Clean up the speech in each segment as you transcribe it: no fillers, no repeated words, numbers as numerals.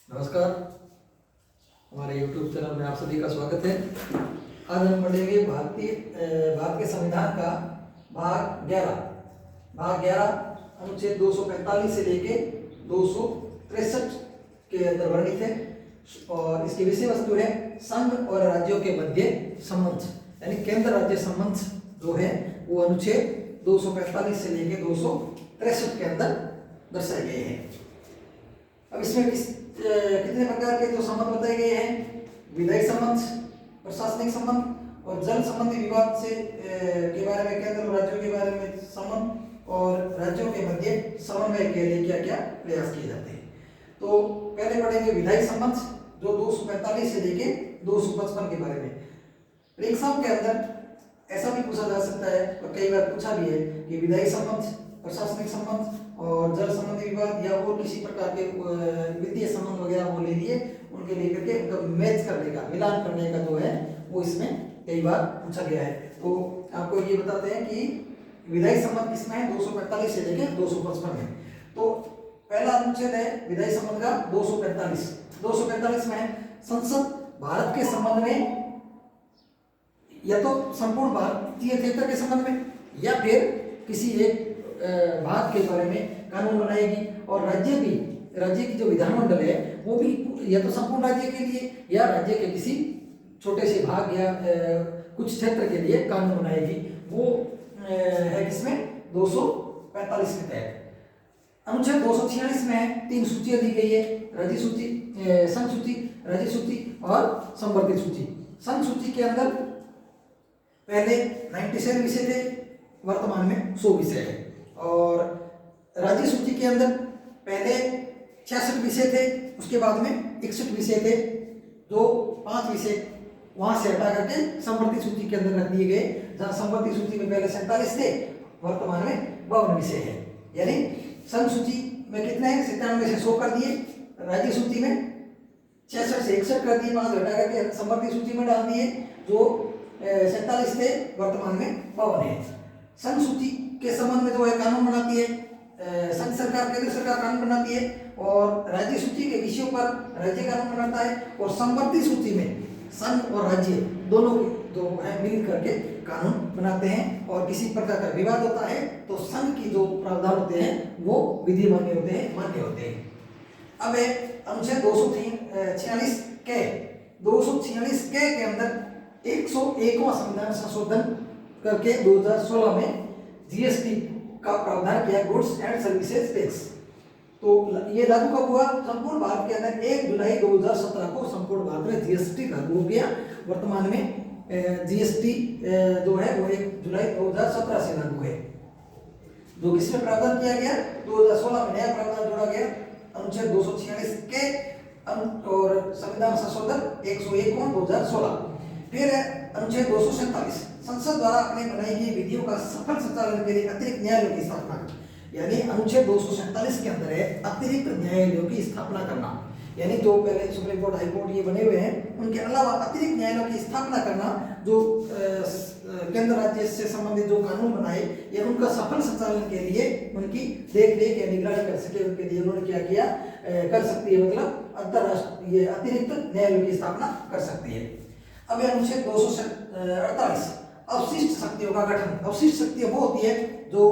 नमस्कार, हमारे YouTube channel में आप सभी का स्वागत है। आज हम पढ़ेंगे भारत के संविधान का भाग 11 अनुच्छेद 245 से लेके 263 के अंदर वर्णित है और इसकी विषय वस्तु है संघ और राज्यों के मध्य संबंध, यानी केंद्र राज्य संबंध जो है वो अनुच्छेद 245 से लेके 263 के अंदर दर्शाए गए हैं। अब इसमें कितने प्रकार के जो संबंध बताए गए हैं? विधायी संबंध, प्रशासनिक संबंध और जल संबंधी विवाद से के बारे में, केंद्र और राज्यों के बारे में संबंध और राज्यों के मध्य समन्वय के लिए क्या क्या प्रयास किए जाते हैं। तो पहले पढ़ेंगे विधायी संबंध जो 245 से लेके 255 के बारे में। परीक्षाओं के अंदर ऐसा भी पूछा जा सकता है और कई बार पूछा भी है कि विधायी संबंध, प्रशासनिक संबंध और जल संबंधी विवाद या और किसी प्रकार के वित्तीय संबंध वगैरह वो ले लिए, उनके लेकर के उनका मैच करने का, मिलान करने का जो है वो इसमें कई बार पूछा गया है। तो आपको ये बताते हैं कि विधायी संबंध किसमें है? 245 से लेकर 255 में। तो पहला अनुच्छेद है विधायी संबंध का 245 में है संसद भारत के संबंध में या तो संपूर्ण भारतीय क्षेत्र के संबंध में या फिर किसी एक भाग के बारे में कानून बनाएगी और राज्य की जो विधानमंडल है वो भी या तो संपूर्ण राज्य के लिए या राज्य के किसी छोटे से भाग या कुछ क्षेत्र के लिए कानून बनाएगी। वो है किसमें? 245 के तहत। अनुच्छेद 246 में 3 सूचियां दी गई है, राज्य सूची, संघ सूची, राज्य सूची और संवर्धित सूची। संघ सूची के अंदर पहले 97 विषय थे, वर्तमान में 100 विषय है। और राज्य सूची के अंदर पहले 66 विषय थे, उसके बाद में 61 विषय थे, जो 5 विषय वहां से हटा करके संवर्धित सूची के अंदर रख दिए गए, जहां संवर्धित सूची में पहले 47 थे, वर्तमान में 52 विषय है। यानी संघ सूची में कितने हैं? 97 से 100 कर दिए, राज्य सूची में 66 से 61 कर दिए, 5 हटा करके संवर्धित सूची में डाल दिए, जो 47 थे, वर्तमान में 52 है। संघ सूची के संबंध में जो है कानून बनाती है संघ सरकार, केंद्र सरकार कानून बनाती है, और राज्य सूची के विषयों पर राज्य कानून बनाता है, और संवर्धित सूची में संघ और राज्य दोनों जो है मिल करके कानून बनाते हैं। और किसी प्रकार का विवाद होता है तो संघ की जो प्रावधान होते हैं वो विधि मान्य होते हैं। अब है अनुच्छेद 246 के अंदर 101वां संविधान संशोधन करके 2016 में जीएसटी का प्रावधान किया, गुड्स एंड सर्विसेज टैक्स। तो ये लागू कब हुआ? संपूर्ण भारत के अंदर 1 जुलाई 2017 को संपूर्ण भारत में जीएसटी लागू हो गया। वर्तमान में जीएसटी जो है वो 1 जुलाई 2017 से लागू है। जो किसमें प्रावधान किया गया? 2016 में नया प्रावधान जोड़ा गया, अनुच्छेद 246 के और संविधान संशोधन 101 2016। फिर अनुच्छेद 247 संसद द्वारा अपने बनाई गई विधियों का सफल संचालन के लिए अतिरिक्त न्यायालयों की स्थापना, यानी अनुच्छेद 247 के अंदर है अतिरिक्त न्यायालयों की स्थापना करना। यानी जो पहले सुप्रीम कोर्ट, हाई कोर्ट ये बने हुए हैं, उनके अलावा अतिरिक्त न्यायालयों की स्थापना करना, जो केंद्र राज्य से संबंधित जो कानून बनाए या उनका सफल संचालन के लिए उनकी देख रेख या निगरानी कर सके, उनके लिए उन्होंने क्या किया, कर सकती है, मतलब अंतरराष्ट्रीय अतिरिक्त न्यायालयों की स्थापना कर सकती है। अब अनुच्छेद 248 अवशिष्ट शक्तियों का गठन। अवशिष्ट शक्तियां वो होती है जो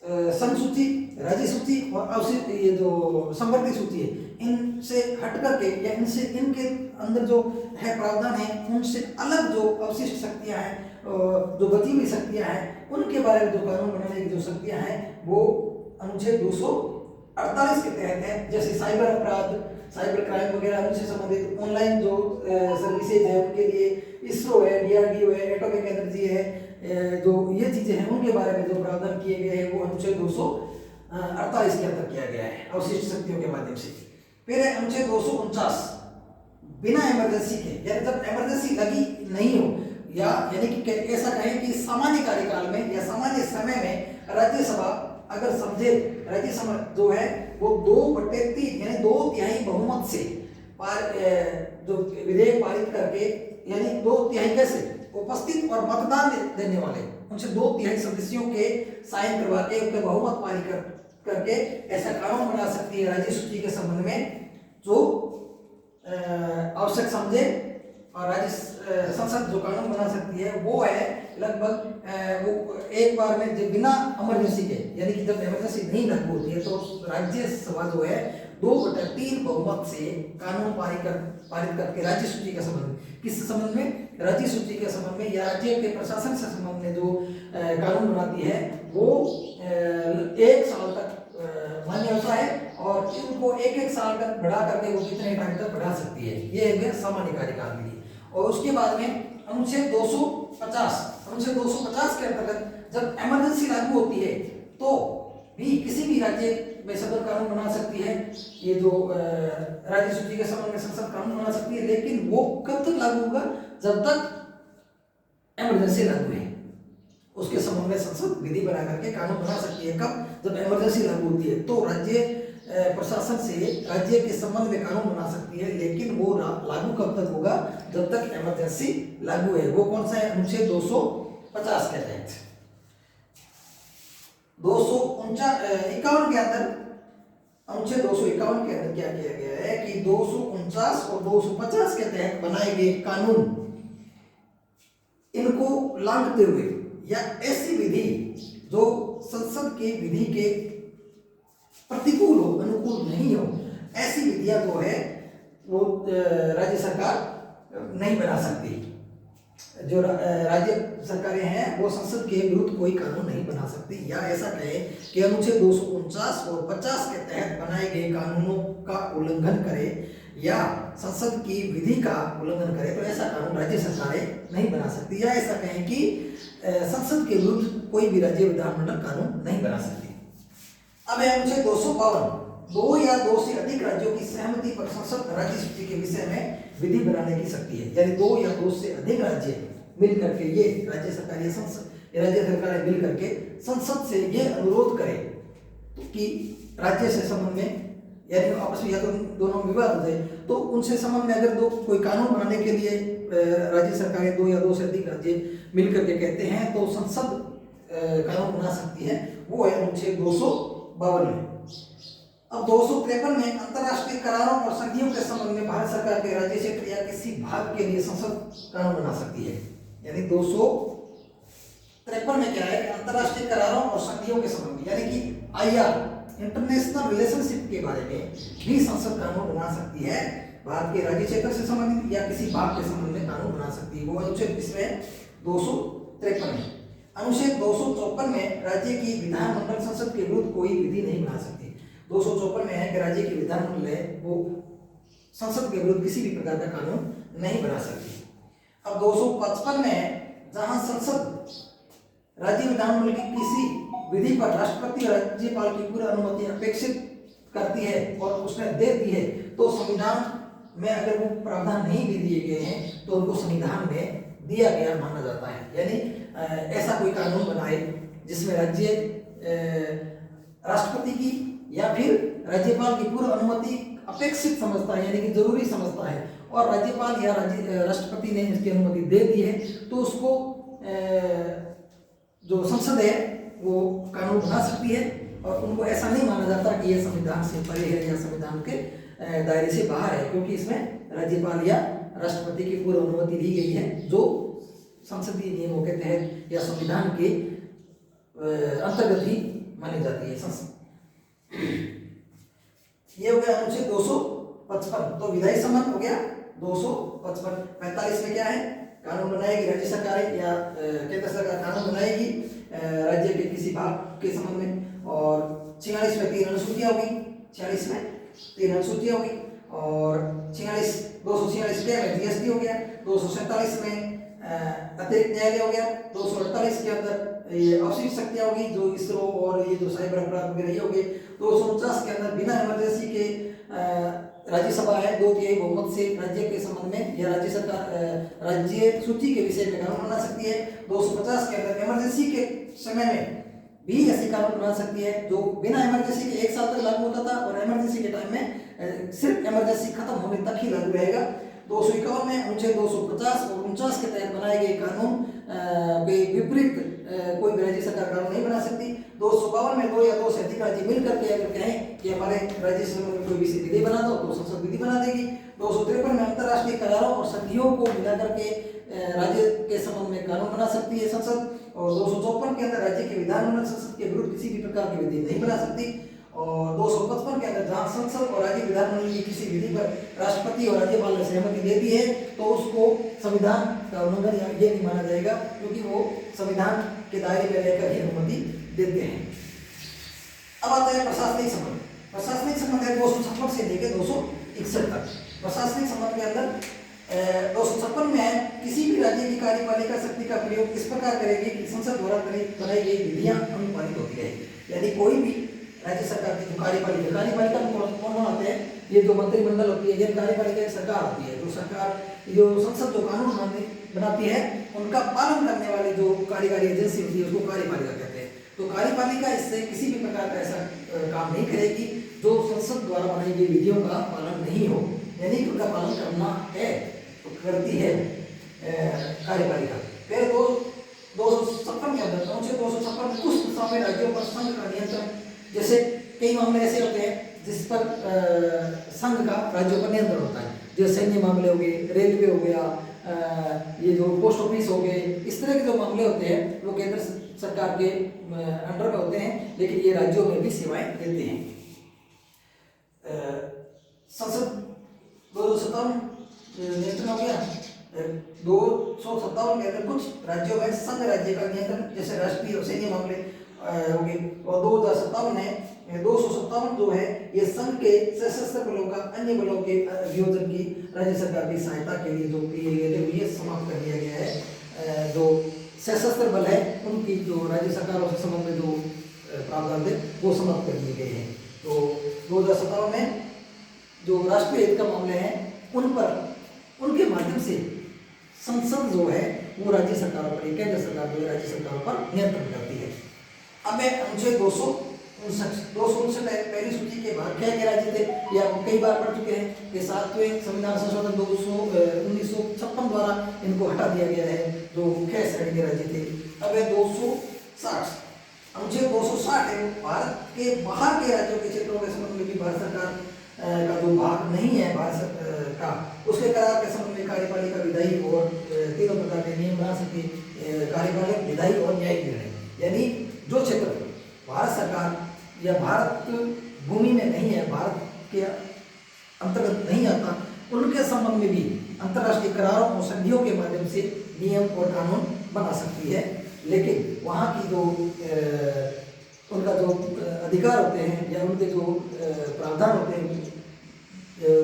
संघ सूची, राज्य सूची और अवशिष्ट ये जो संवर्धित सूची है, इनसे हट करके या इनसे, इनके अंदर जो है प्रावधान है, उनसे अलग जो अवशिष्ट शक्तियां हैं, जो बची हुई शक्तियां हैं, उनके बारे में जो कानून बनाने की जो शक्तियां हैं वो अनुच्छेद 248 के तहत है। जैसे साइबर अपराध, साइबर क्राइम वगैरह, उनसे संबंधित ऑनलाइन जो सर्विसेज है उनके लिए इसरो है, डीआरडीओ है, एटॉमिक एनर्जी है, जो ये चीजें हैं उनके बारे में जो प्रावधान किए गए हैं वो अनुच्छेद 248 के अंदर किया गया है, अवशिष्ट शक्तियों के माध्यम से। फिर है अनुच्छेद 249 बिना इमरजेंसी के, यानी जब इमरजेंसी लगी नहीं हो, या यानी कि ऐसा कहें कि सामान्य कार्यकाल में या सामान्य समय में राज्यसभा अगर समझे, राज्यसभा जो है वो 2/3 यानी 2/3 बहुमत से जो विधेयक पारित करके, यानी 2/3 कैसे उपस्थित और मतदान देने वाले उनसे 2/3 सदस्यों के साइन करवा के उनके बहुमत पारित करके ऐसा कानून बना सकती है राज्य सूची के संबंध में जो आवश्यक समझे और राज्य संसद जो कानून बना सकती है वो है लगभग वो एक बार में जो बिना इमरजेंसी के, यानी कि जब इमरजेंसी नहीं लागू होती है तो राज्यसभा जो है 2/3 बहुमत से कानून पारित करके राज्य सूची के संबंध में, किस संबंध में, राज्य सूची के संबंध में या राज्य के प्रशासन से संबंध में जो कानून बनाती है वो 1 साल तक मान्य होता है और इनको 1-1 साल तक बढ़ा करके वो कितने टाइम तक बढ़ा सकती है, ये है सामान्य कार्यकाल के लिए। और उसके बाद में अनुच्छेद 250 के अंतर्गत जब इमरजेंसी लागू होती है तो भी किसी भी राज्य में सदन कानून बना सकती है, ये जो राज्य सूची के संबंध में संसद कानून बना सकती है, लेकिन वो कब तक लागू होगा, जब तक इमरजेंसी लागू है उसके संबंध में संसद विधि बना करके कानून बना सकती है। कब, जब इमरजेंसी लागू होती है तो राज्य प्रशासन से राज्य के संबंध में कानून बना सकती है, लेकिन वो लागू कब तक होगा, जब तक इमरजेंसी लागू है। वो कौन सा है, अनुच्छेद 250 के तहत। 251 के अंदर, अनुच्छेद 251 के अंदर क्या किया गया है कि 249 और 250 के तहत बनाए गए कानून इनको लांघते हुए या ऐसी विधि जो संसद की विधि के प्रतिकूल हो, अनुकूल नहीं हो, ऐसी विधियां जो है वो राज्य सरकार नहीं बना सकती। जो राज्य सरकारें हैं वो संसद के विरुद्ध कोई कानून नहीं बना सकती, या ऐसा कहे कि अनुच्छेद 249 और 50 के तहत बनाए गए कानूनों का उल्लंघन करे या संसद की विधि का उल्लंघन करे तो ऐसा कानून राज्य सरकारें नहीं बना सकती, या ऐसा कहें कि संसद के विरुद्ध कोई भी राज्य विधानमंडल कानून नहीं बना सकती। अब है अनुच्छेद 252, 2 या 2 से अधिक राज्यों की सहमति पर संसद राज्य सूची के विषय में विधि बनाने की शक्ति है, यानी 2 या 2 से अधिक राज्य मिल करके ये राज्य सरकार या संसद, राज्य सरकारें मिल करके संसद से ये अनुरोध करें कि राज्य से संबंध में, यानी आपस में या तो दोनों विवाद हो जाए तो उनसे संबंध में अगर कोई कानून बनाने के लिए राज्य सरकारें 2 या 2 से अधिक राज्य मिल करके कहते हैं तो संसद कानून बना सकती है, वो है अनुच्छेद 252 में। अब 253 में अंतर्राष्ट्रीय करारों और संधियों के संबंध में भारत सरकार के राज्य क्षेत्र या किसी भाग के लिए संसद कानून बना सकती है, यानी 253 में क्या है कि अंतर्राष्ट्रीय करारों और संधियों के संबंध में, यानी कि IR इंटरनेशनल रिलेशनशिप के बारे में भी संसद कानून बना सकती है, भारत के राज्य क्षेत्र से संबंधित या किसी भाग के संबंध में कानून बना सकती है, वो अनुच्छेद इसमें 253 में। अनुच्छेद 254 में राज्य की विधानमंडल संसद के विरुद्ध कोई विधि नहीं बना सकती। 254 में है कि राज्य की विधानमंडल है वो संसद के विरुद्ध किसी भी प्रकार का कानून नहीं बना सकती। अब 255 में जहां संसद राज्य विधानमंडल की किसी विधि पर राष्ट्रपति और राज्यपाल की पूरी अनुमति अपेक्षित करती है और उसने दे दी है तो संविधान में अगर वो प्रावधान नहीं भी दिए गए हैं तो उनको संविधान में दिया गया माना जाता है, यानी ऐसा कोई कानून बनाए जिसमें राज्य राष्ट्रपति की या फिर राज्यपाल की पूर्व अनुमति अपेक्षित समझता है, यानी कि जरूरी समझता है, और राज्यपाल या राष्ट्रपति ने इसकी अनुमति दे दी है तो उसको जो संसद है वो कानून बना सकती है, और उनको ऐसा नहीं माना जाता कि ये संविधान से परे है या संविधान के दायरे से बाहर है, क्योंकि इसमें राज्यपाल या राष्ट्रपति की पूर्व अनुमति दी गई है जो संसदीय नियमों के तहत या संविधान के अंतर्गत ही मानी जाती है संसद। ये हो गया अनुच्छेद 255, तो विधायी संबंध हो गया 255। 45 में क्या है, कानून बनाएगी राज्य सरकारें या केंद्र सरकार कानून बनाएगी राज्य के किसी भाग के संबंध में, और 46 में 3 अनुसूचियां होगी, 46 में 3 अनुसूचियां होगी, और 246 क्या है GST हो गया, 247 में अतिरिक्त न्यायालय हो गया, 248 के अंदर ये अवशिष्ट शक्तियां होगी जो इसरो और ये जो साइबर अपराध वगैरह ये हो गए, 249 के अंदर बिना इमरजेंसी के राज्यसभा है 2/3 बहुमत से राज्य के संबंध में या राज्य सरकार राज्य सूची के विषय में कानून बना सकती है। 250 के अंदर इमरजेंसी के समय में भी ऐसी कानून बना सकती है जो बिना इमरजेंसी के 1 साल तक लागू होता था और इमरजेंसी के टाइम में सिर्फ इमरजेंसी खत्म होने तक ही लागू रहेगा। 251 में अनुच्छेद 250 और 49 के तहत बनाए गए कानून के विपरीत कोई भी राज्य सरकार कानून नहीं बना सकती। 252 में 2 या 2 से अधिक राज्य मिलकर के अगर कहें कि हमारे राज्य से संबंध में कोई विधि बना दो तो संसद विधि बना देगी। 253 में अंतर्राष्ट्रीय करारों और संधियों को मिला करके राज्य के संबंध में कानून बना सकती है संसद। और 254 के अंदर राज्य के विधानमंडल संसद के विरुद्ध किसी भी प्रकार की विधि नहीं बना सकती। और 255 के अंदर जहां संसद और राज्य विधानमंडल की किसी विधि पर राष्ट्रपति और राज्यपाल ने सहमति देती है तो उसको संविधान का उल्लंघन ये नहीं माना जाएगा, क्योंकि वो संविधान के दायरे में रहकर ही अनुमति देते हैं। अब आता है प्रशासनिक संबंध। प्रशासनिक संबंध है 256 से लेकर 261 तक। प्रशासनिक संबंध के अंदर 256 में है किसी भी राज्य की कार्यपालिका शक्ति का प्रयोग इस प्रकार करेगी कि संसद द्वारा बनाई गई विधियां अनुपालित होती रहेगी। यानी कोई भी राज्य सरकार की जो कार्यपालिका में कौन आते हैं, ये जो मंत्रिमंडल होती है, ये कार्यपालिका की सरकार होती है। जो सरकार जो संसद जो कानून बनाती है उनका पालन करने वाली जो कार्यकारी एजेंसी होती है उसको कार्यपालिका कहते हैं। तो कार्यपालिका इससे किसी भी प्रकार का ऐसा काम नहीं करेगी जो संसद द्वारा बनाई गई विधियों का पालन नहीं हो, यानी उनका पालन करना है तो करती है कार्यपालिका। फिर 256 के अंदर 256 में कुछ दिशाओं में राज्यों पर संघ का नियंत्रण, जैसे कई मामले ऐसे होते हैं जिस पर संघ का राज्यों पर नियंत्रण होता है, जो सैन्य मामले हो गए, रेलवे हो गया, ये जो पोस्ट ऑफिस हो गए, इस तरह के जो मामले होते हैं वो केंद्र सरकार के अंडर में होते हैं, लेकिन ये राज्यों में भी सेवाएं देते हैं। संसद 257 नियंत्रण हो गया। 257 के अंदर कुछ राज्यों में संघ राज्य का नियंत्रण, जैसे राष्ट्रीय और सैन्य मामले हो गए। और 2057 में 257 जो है ये संघ के सशस्त्र बलों का अन्य बलों के अभियोजन की राज्य सरकार की सहायता के लिए जो किए गए थे ये समाप्त कर दिया गया है। जो सशस्त्र बल है उनकी जो राज्य सरकारों से संबंध में जो प्रावधान थे वो समाप्त कर दिए गए हैं। तो 2057 में जो राष्ट्रीय हित का मामले हैं उन पर उनके माध्यम से संसद जो है वो राज्य सरकारों पर, केंद्र सरकार जो राज्य सरकारों पर नियंत्रण करती है। अब है अनुच्छेद 259 पहली सूची के भाग क्या क्या राज्य थे, ये आप कई बार पढ़ चुके हैं कि 7वें संविधान संशोधन 1956 द्वारा इनको हटा दिया गया है जो मुख्य श्रेणी के राज्य थे। अब है 260 अनुच्छेद 260 है भारत के बाहर के राज्यों के क्षेत्रों के संबंध में भी भारत सरकार का जो भाग नहीं है भारत का, उसके करार के संबंध में कार्यपालिका विधायी और तीनों प्रकार के नियम बना सकती है, कार्यपालिका विधायी और न्यायिक निर्णय। यानी जो क्षेत्र भारत सरकार या भारत भूमि में नहीं है, भारत के अंतर्गत नहीं आता, उनके संबंध में भी अंतर्राष्ट्रीय करारों और संधियों के माध्यम से नियम और कानून बना सकती है। लेकिन वहाँ की जो उनका जो अधिकार होते हैं या उनके जो प्रावधान होते हैं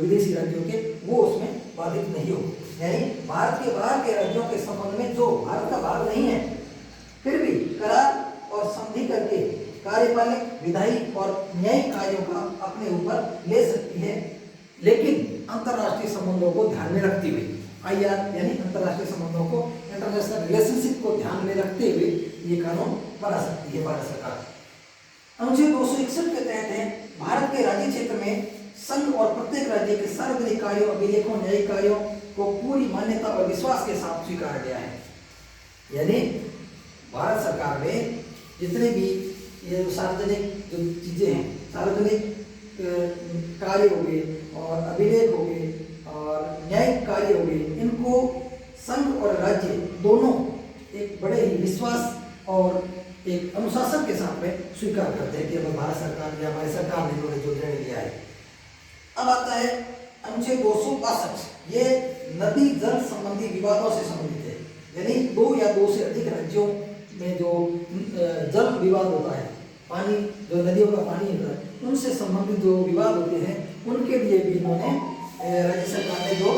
विदेशी राज्यों के, वो उसमें बाधित नहीं हो। यानी भारत के बाहर के राज्यों के संबंध में जो भारत का भाग नहीं है फिर भी करार और संधि करके कार्यपालिक विधायी और न्यायिक कार्यों का अपने ऊपर ले सकती है, लेकिन अंतर्राष्ट्रीय संबंधों को ध्यान में रखते हुए, IR यानी अंतर्राष्ट्रीय संबंधों को, इंटरनेशनल रिलेशनशिप को ध्यान में रखते हुए ये कानून बना सकती है भारत सरकार। अनुच्छेद 261 के तहत है भारत के राज्य क्षेत्र में संघ और प्रत्येक राज्य के सार्वजनिक कार्यों, अभिलेखों, न्यायिक कार्यों को पूरी मान्यता और विश्वास के साथ स्वीकारा गया है। यानी भारत सरकार में जितने भी ये सार्वजनिक जो चीजें हैं, सार्वजनिक कार्य हो गए और अभिलेख हो गए और न्यायिक कार्य हो गए, इनको संघ और राज्य दोनों एक बड़े ही विश्वास और एक अनुशासन के साथ में स्वीकार करते हैं कि हमें भारत सरकार या हमारी सरकार ने इन्होंने जो निर्णय लिया है। अब आता है अनुच्छेद 262, ये नदी जल संबंधी विवादों से संबंधित है। यानी 2 या 2 से अधिक राज्यों में जो जल विवाद होता है, पानी जो नदियों का पानी होता है, उनसे संबंधित जो विवाद होते हैं उनके लिए भी इन्होंने राज्य सरकार ने जो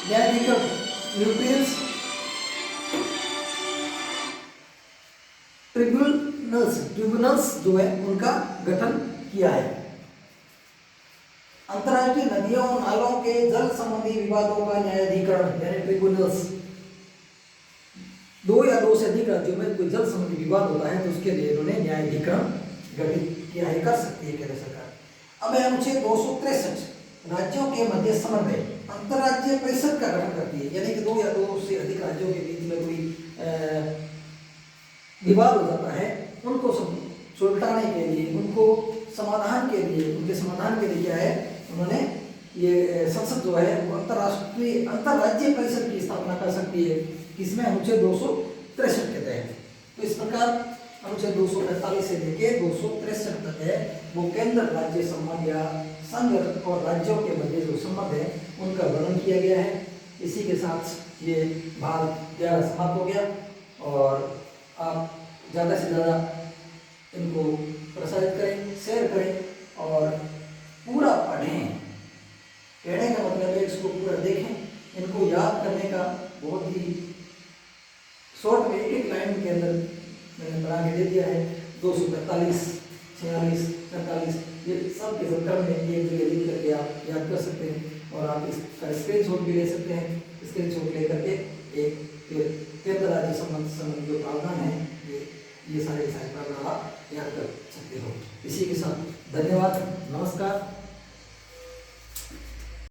न्यायाधिकरण ट्रिब्यूनल्स जो है उनका गठन किया है। अंतर्राष्ट्रीय नदियों नालों के जल संबंधी विवादों का न्यायाधिकरण यानी ट्रिब्यूनल्स, 2 या 2 से अधिक राज्यों में कोई जल संबंधी विवाद होता है तो उसके लिए इन्होंने न्यायाधिकरण गठित किया है, कर सकती है केंद्र सरकार। अब अनुच्छेद 263 राज्यों के मध्य समन्वय, अंतर्राज्यीय परिषद का गठन करती है। यानी कि 2 या 2 से अधिक राज्यों के बीच में कोई विवाद हो जाता है उनको सुलटाने के लिए, उनको समाधान के लिए, उनके समाधान के लिए क्या है, उन्होंने ये संसद जो है वो अंतर्राज्यीय परिषद की स्थापना कर सकती है, किसमें अनुच्छेद 263 के तहत। तो इस प्रकार अनुच्छेद 245 से लेके 263 तक है वो केंद्र राज्य संबंध या संघ और राज्यों के मध्य जो संबंध है उनका वर्णन किया गया है। इसी के साथ ये भाग 11 समाप्त हो गया और आप ज़्यादा से ज़्यादा इनको प्रसारित करें, शेयर करें और पूरा पढ़ें। कहने का मतलब है इसको पूरा देखें, इनको याद करने का बहुत ही शॉर्ट में एक लाइन के अंदर मैंने बना के दे दिया है। 245, 46, 47 ये सब के सब क्रम में एक जगह लिख करके आप याद कर सकते हैं और आप इसका स्क्रीनशॉट भी ले सकते हैं। स्क्रीनशॉट ले करके एक केंद्र राज्य संबंध जो प्रावधान है ये सारे प्रावधान आप याद कर सकते हो। इसी के साथ धन्यवाद, नमस्कार।